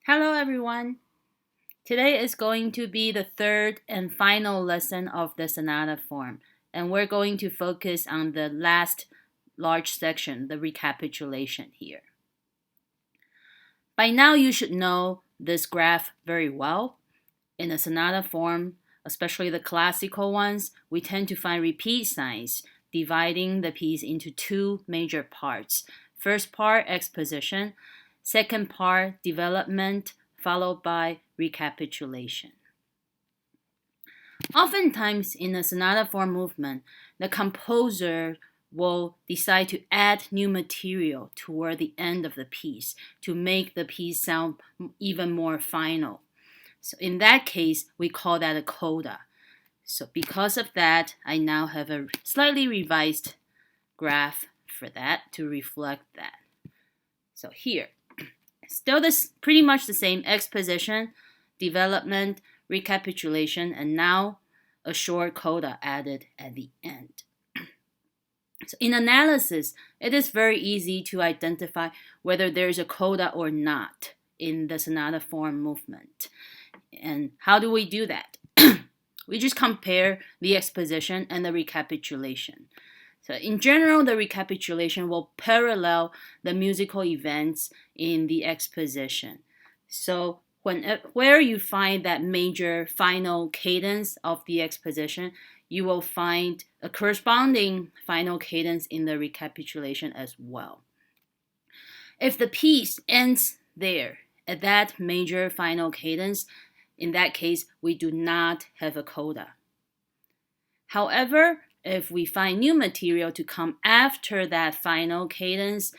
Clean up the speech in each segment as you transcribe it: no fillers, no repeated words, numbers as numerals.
Hello everyone! Today is going to be the third and final lesson of the sonata form, and we're going to focus on the last large section, the recapitulation here. By now you should know this graph very well. In the sonata form, especially the classical ones, we tend to find repeat signs, dividing the piece into two major parts. First part, exposition. Second part, development, followed by recapitulation. Oftentimes in a sonata form movement, the composer will decide to add new material toward the end of the piece to make the piece sound even more final. So in that case, we call that a coda. So because of that, I now have a slightly revised graph for that to reflect that. So here, still this pretty much the same exposition, development, recapitulation, and now a short coda added at the end. So in analysis, it is very easy to identify whether there's a coda or not in the sonata form movement. And how do we do that? We just compare the exposition and the recapitulation. So in general, the recapitulation will parallel the musical events in the exposition. So where you find that major final cadence of the exposition, you will find a corresponding final cadence in the recapitulation as well. If the piece ends there, at that major final cadence, in that case, we do not have a coda. However, if we find new material to come after that final cadence,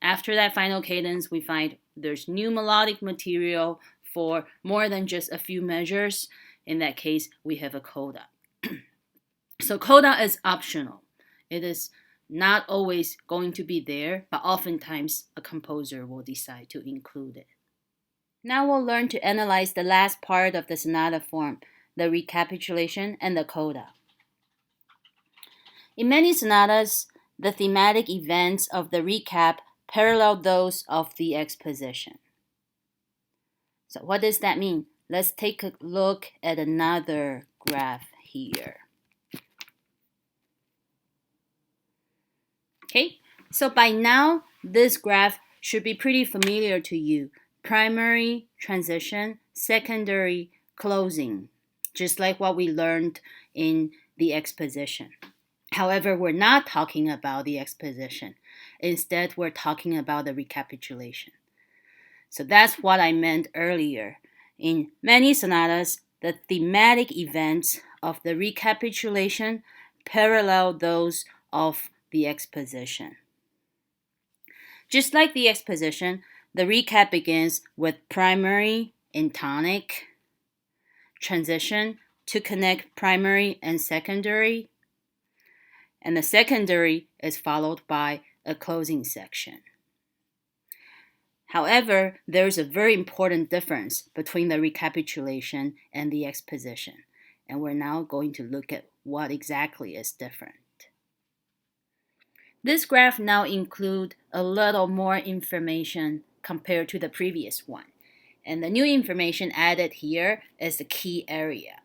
we find there's new melodic material for more than just a few measures. In that case, we have a coda. So coda is optional. It is not always going to be there, but oftentimes a composer will decide to include it. Now we'll learn to analyze the last part of the sonata form, the recapitulation and the coda. In many sonatas, the thematic events of the recap parallel those of the exposition. So what does that mean? Let's take a look at another graph here. Okay, so by now, this graph should be pretty familiar to you. Primary, transition, secondary, closing, just like what we learned in the exposition. However, we're not talking about the exposition. Instead, we're talking about the recapitulation. So that's what I meant earlier. In many sonatas, the thematic events of the recapitulation parallel those of the exposition. Just like the exposition, the recap begins with primary in tonic, transition to connect primary and secondary, and the secondary is followed by a closing section. However, there is a very important difference between the recapitulation and the exposition, and we're now going to look at what exactly is different. This graph now includes a little more information compared to the previous one, and the new information added here is the key area.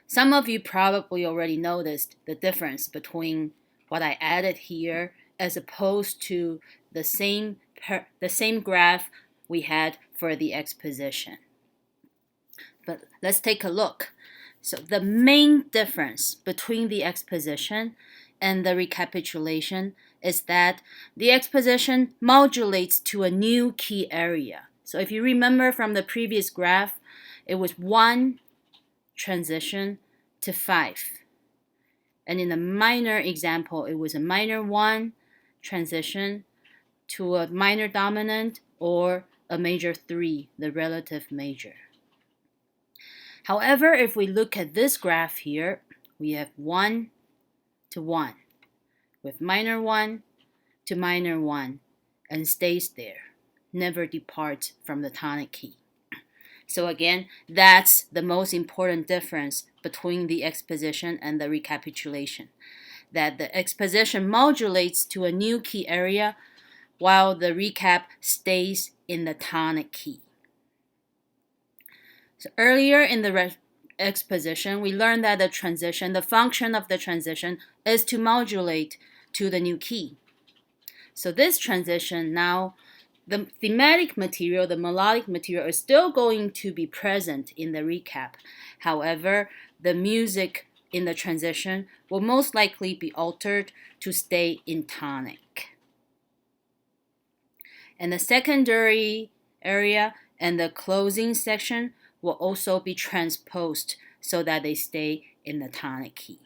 Some of you probably already noticed the difference between what I added here as opposed to the same graph we had for the exposition. But let's take a look. So the main difference between the exposition and the recapitulation is that the exposition modulates to a new key area. So if you remember from the previous graph, it was 1 transition to 5. And in the minor example, it was a minor 1 transition to a minor dominant or a major 3, the relative major. However, if we look at this graph here, we have 1 to 1 with minor 1 to minor 1 and stays there, never departs from the tonic key. So again, that's the most important difference between the exposition and the recapitulation, that the exposition modulates to a new key area, while the recap stays in the tonic key. So earlier in the exposition, we learned that the function of the transition is to modulate to the new key. So this transition now, the thematic material, the melodic material is still going to be present in the recap. However, the music in the transition will most likely be altered to stay in tonic. And the secondary area and the closing section will also be transposed so that they stay in the tonic key.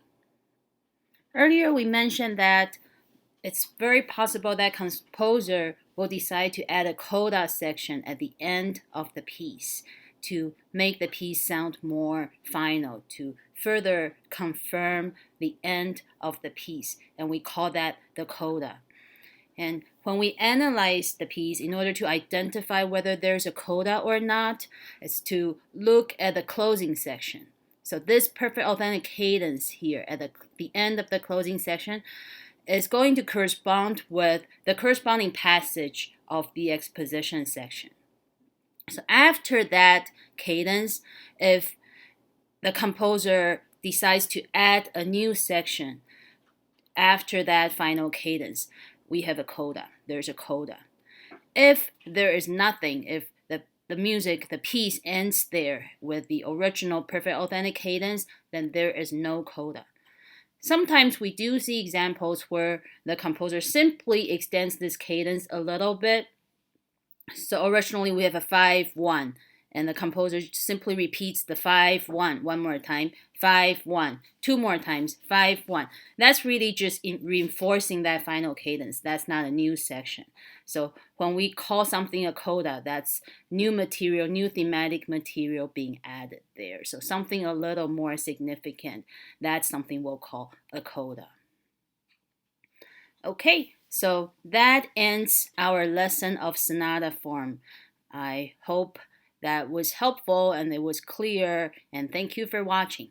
Earlier we mentioned that it's very possible that composer will decide to add a coda section at the end of the piece to make the piece sound more final, to further confirm the end of the piece, and we call that the coda. And when we analyze the piece, in order to identify whether there's a coda or not, it's to look at the closing section. So this perfect authentic cadence here at the end of the closing section is going to correspond with the corresponding passage of the exposition section. So after that cadence, if the composer decides to add a new section after that final cadence, we have a coda. There's a coda. If there is nothing, if the music, the piece ends there with the original perfect authentic cadence, then there is no coda. Sometimes we do see examples where the composer simply extends this cadence a little bit. So originally we have a 5-1, and the composer simply repeats the 5-1 one more time, 5-1, two more times, 5-1. That's really just reinforcing that final cadence. That's not a new section. So when we call something a coda, that's new material, new thematic material being added there. So something a little more significant, that's something we'll call a coda. Okay, so that ends our lesson of sonata form. I hope that was helpful and it was clear, and thank you for watching.